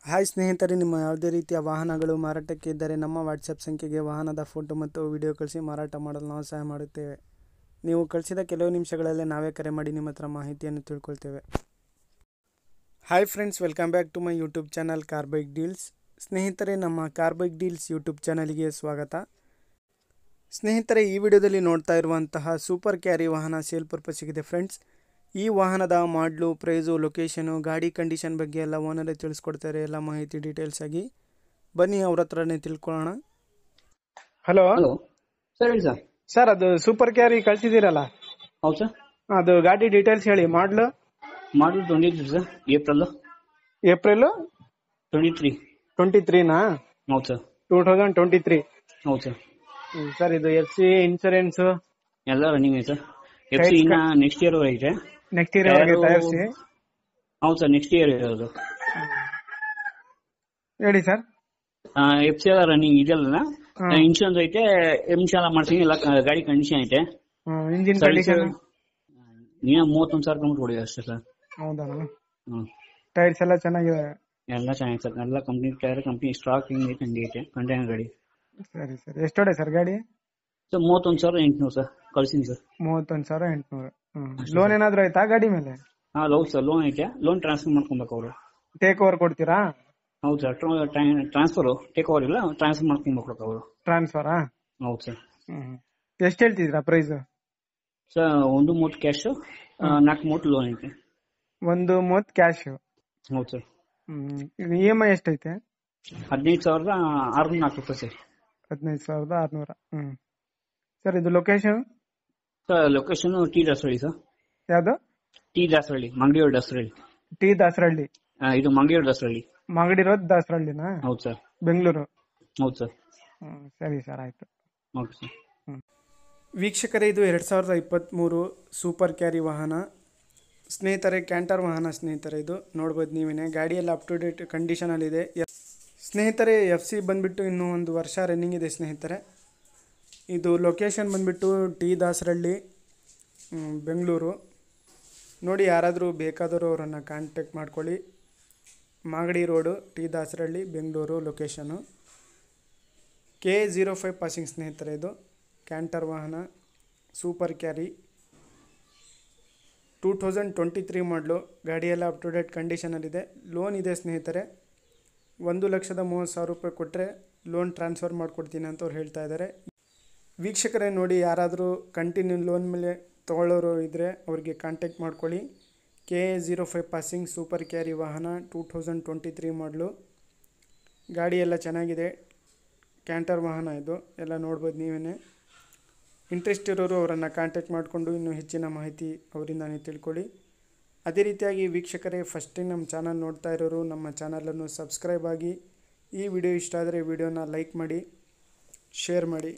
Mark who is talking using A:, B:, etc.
A: Hi ಸ್ನೇಹಿತರೆ, ನಿಮ್ಮ ಯಾವುದೇ ರೀತಿಯ ವಾಹನಗಳು ಮಾರಾಟಕ್ಕೆ ಇದ್ದರೆ ನಮ್ಮ ವಾಟ್ಸಪ್ ಸಂಖ್ಯೆಗೆ ವಾಹನದ ಫೋಟೋ ಮತ್ತು ವಿಡಿಯೋ ಕಳಿಸಿ ಮಾರಾಟ ಮಾಡಲು ನಾವು ಸಹಾಯ ಮಾಡುತ್ತೇವೆ. ನೀವು ಕಳಿಸಿದ ಕೆಲವು ನಿಮಿಷಗಳಲ್ಲೇ ನಾವೇ ಕರೆ ಮಾಡಿ ನಿಮ್ಮ ಹತ್ರ ಮಾಹಿತಿಯನ್ನು ತಿಳ್ಕೊಳ್ತೇವೆ. Hi friends, welcome back to my YouTube channel car bike deals. ಸ್ನೇಹಿತರೆ, ನಮ್ಮ ಕಾರ್ ಬೈಕ್ ಡೀಲ್ಸ್ ಯೂಟ್ಯೂಬ್ ಚಾನಲ್ಗೆ ಸ್ವಾಗತ. ಸ್ನೇಹಿತರೆ, ಈ ವಿಡಿಯೋದಲ್ಲಿ ನೋಡ್ತಾ ಇರುವಂತಹ ಸೂಪರ್ ಕ್ಯಾರಿ ವಾಹನ ಸೇಲ್ ಪರ್ಪಸ್ಸಿಗಿದೆ ಫ್ರೆಂಡ್ಸ್. ಈ ವಾಹನದ ಮಾಡ್ಲು, ಪ್ರೈಸು, ಲೊಕೇಶನು, ಗಾಡಿ ಕಂಡೀಷನ್ ಬಗ್ಗೆ ಎಲ್ಲ ಓನರೇ ತಿಳಿಸ್ಕೊಡ್ತಾರೆ. ಎಲ್ಲ ಮಾಹಿತಿ ಡೀಟೇಲ್ಸ್ ಆಗಿ ಬನ್ನಿ ಅವ್ರ ಹತ್ರನೇ ತಿಳ್ಕೊಳ್ಳೋಣ. ಹಲೋ
B: ಸರ್, ಹೇಳಿ ಸರ್.
A: ಸರ್, ಅದು ಸೂಪರ್ ಕ್ಯಾರಿ ಕಳ್ಸಿದ್ದೀರಲ್ಲ,
B: ಹೌದು ಸರ್.
A: ಅದು ಗಾಡಿ ಡೀಟೇಲ್ಸ್ ಹೇಳಿ. ಮಾಡ್ಲು
B: 23 ಸರ್, ಏಪ್ರಿಲ್
A: 23ನಾ?
B: ಹೌದು ಸರ್.
A: 2023.
B: ಹೌದು ಸರ್.
A: ಸರ್, ಇದು FC ಇನ್ಸೂರೆನ್ಸ್
B: ಎಲ್ಲ ರನ್ನಿಂಗ್ ಐತೆ ಸರ್. FC ಇನ್ನ ನೆಕ್ಸ್ಟ್ ಇಯರ್ ಐತೆ.
A: Next year FC.
B: ಹೌದು ಸರ್, ನೆಕ್ಸ್ಟ್ ಇಯರ್ ಇರೋದು.
A: ಹೇಳಿ ಸರ್.
B: FC ಎಲ್ಲ ರನ್ನಿಂಗ್ ಇದೆಲ್ಲ. ಇನ್ಶೂರೆನ್ಸ್ ಐತೆ, ಇನ್ಶೂರೆನ್ಸ್ ಮಾಡ್ತೀನಿ. ಎಲ್ಲ ಗಾಡಿ ಕಂಡೀಷನ್ ಐತೆ.
A: ಇಂಜಿನ್ ಕಂಡೀಷನ್
B: ನೀನ 31,000 ಕಿಲೋಮೀಟರ್ ಹೊಡಿದೆ ಅಷ್ಟೇ ಸರ್.
A: ಹೌದಾ? ಟೈರ್ಸ್ ಎಲ್ಲ ಚೆನ್ನಾಗಿದೆ?
B: ಎಲ್ಲ ಚೆನ್ನಾಗಿದೆ ಸರ್. ಎಲ್ಲ ಕಂಪ್ನಿ ಟೈರ್, ಕಂಪ್ನಿ ಸ್ಟಾಕ್ ಐತೆ, ಹಂಗೆ ಐತೆ. ಕಂಟೈನರ್ ಗಾಡಿ.
A: ಸರಿ ಸರ್. ಎಷ್ಟು ಹೊಡೆ ಸರ್ ಗಾಡಿ?
B: ಸರ್ 31,800 ಸರ್ ಕಳ್ಸಿನಿ ಸರ್.
A: 31,800. ಲೋನ್ ಏನಾದ್ರು ಆಯ್ತಾ ಗಾಡಿ ಮೇಲೆ?
B: ಲೋನ್ ಸರ್, ಲೋನ್ ಐತೆ. ಲೋನ್ ಟ್ರಾನ್ಸ್ಫರ್ ಮಾಡ್ಕೊಬೇಕು ಅವರು.
A: ಟೇಕ್ ಓವರ್ ಕೊಡ್ತೀರಾ?
B: ಹೌದು ಸರ್. ಟ್ರಾನ್ಸ್ಫರ್, ಟೇಕ್ ಓವರ್ ಇಲ್ಲ, ಟ್ರಾನ್ಸ್ಫರ್ ಮಾಡ್ಕೊಬೇಕು ಅವರು.
A: ಟ್ರಾನ್ಸ್ಫರಾ?
B: ಹೌದು ಸರ್.
A: ಎಷ್ಟು ಹೇಳ್ತಿದ್ದೀರಾ ಪ್ರೈಸ್?
B: ಸರ್ 1,30,000 ಕ್ಯಾಶ್, 4,30,000 ಲೋನ್ ಐತೆ.
A: 1,30,000 ಕ್ಯಾಶ್?
B: ಹೌದು ಸರ್.
A: EMI ಎಷ್ಟೈತೆ?
B: 15,604 ಸರ್.
A: 15,600. ಸರ್, ಇದು location?
B: Sir, location T Dasarahalli sir.
A: ಯಾವ್ದು?
B: ಟಿ ದಾಸರಳ್ಳಿ, ಮಂಗಳೂರು ದಾಸರಳ್ಳಿ.
A: ಟಿ ದಾಸರಳ್ಳಿ?
B: ಇದು ಮಂಗಳೂರು ದಾಸರಳ್ಳಿ.
A: ಮಾಗಡಿ ರೋಡ್ ದಾಸರಳ್ಳಿನಾ?
B: ಹೌದು ಸರ್.
A: ಬೆಂಗಳೂರು?
B: ಹೌದು ಸರ್.
A: ಸರಿ ಸರ್, ಆಯ್ತು.
B: Okay sir.
A: ವೀಕ್ಷಕರೇ, ಇದು 2023 ಸೂಪರ್ ಕ್ಯಾರಿ ವಾಹನ ಸ್ನೇಹಿತರೆ. ಕ್ಯಾಂಟರ್ ವಾಹನ ಸ್ನೇಹಿತರೆ. ಇದು ನೋಡ್ಬೋದು ನೀವೇನೆ. ಗಾಡಿಯೆಲ್ಲ ಅಪ್ ಟು ಡೇಟ್ ಕಂಡೀಷನಲ್ಲಿದೆ ಸ್ನೇಹಿತರೆ. FC ಬಂದುಬಿಟ್ಟು ಇನ್ನೂ 1 ವರ್ಷ ರನ್ನಿಂಗ್ ಇದೆ ಸ್ನೇಹಿತರೆ. ಇದು ಲೊಕೇಶನ್ ಬಂದುಬಿಟ್ಟು ಟಿ ದಾಸರಳ್ಳಿ, ಬೆಂಗಳೂರು. ನೋಡಿ, ಯಾರಾದರೂ ಬೇಕಾದರೂ ಅವರನ್ನು ಕಾಂಟ್ಯಾಕ್ಟ್ ಮಾಡ್ಕೊಳ್ಳಿ. Magadi road, T Dasarahalli, Bengaluru location. K05 passing ಸ್ನೇಹಿತರೆ. ಇದು ಕ್ಯಾಂಟರ್ ವಾಹನ ಸೂಪರ್ ಕ್ಯಾರಿ 2023 ಮಾಡಲು. ಗಾಡಿಯೆಲ್ಲ ಅಪ್ ಟು ಡೇಟ್ ಕಂಡೀಷನಲ್ಲಿದೆ. ಲೋನ್ ಇದೆ ಸ್ನೇಹಿತರೆ. 1,30,000 ರೂಪಾಯಿ ಕೊಟ್ಟರೆ ಲೋನ್ ಟ್ರಾನ್ಸ್ಫರ್ ಮಾಡಿಕೊಡ್ತೀನಿ ಅಂತ ಅವ್ರು ಹೇಳ್ತಾ ಇದ್ದಾರೆ. ವೀಕ್ಷಕರೇ, ನೋಡಿ, ಯಾರಾದರೂ ಕಂಟಿನ್ಯೂ ಲೋನ್ ಮೇಲೆ ತೊಗೊಳ್ಳೋರು ಇದ್ದರೆ ಅವ್ರಿಗೆ ಕಾಂಟ್ಯಾಕ್ಟ್ ಮಾಡ್ಕೊಳ್ಳಿ. K05 ಪಾಸಿಂಗ್ ಸೂಪರ್ ಕ್ಯಾರಿ ವಾಹನ 2023 ಮಾಡಲು. ಗಾಡಿ ಎಲ್ಲ ಚೆನ್ನಾಗಿದೆ. ಕ್ಯಾಂಟರ್ ವಾಹನ ಇದು. ಎಲ್ಲ ನೋಡ್ಬೋದು ನೀವೇ. ಇಂಟ್ರೆಸ್ಟ್ ಇರೋರು ಅವರನ್ನು ಕಾಂಟ್ಯಾಕ್ಟ್ ಮಾಡಿಕೊಂಡು ಇನ್ನೂ ಹೆಚ್ಚಿನ ಮಾಹಿತಿ ಅವರಿಂದಾನೇ ತಿಳ್ಕೊಳ್ಳಿ. ಅದೇ ರೀತಿಯಾಗಿ ವೀಕ್ಷಕರೇ, ಫಸ್ಟ್ ಟೈಮ್ ನಮ್ಮ ಚಾನಲ್ ನೋಡ್ತಾ ಇರೋರು ನಮ್ಮ ಚಾನಲನ್ನು ಸಬ್ಸ್ಕ್ರೈಬ್ ಆಗಿ. ಈ ವಿಡಿಯೋ ಇಷ್ಟ ಆದರೆ ವಿಡಿಯೋನ ಲೈಕ್ ಮಾಡಿ, ಶೇರ್ ಮಾಡಿ.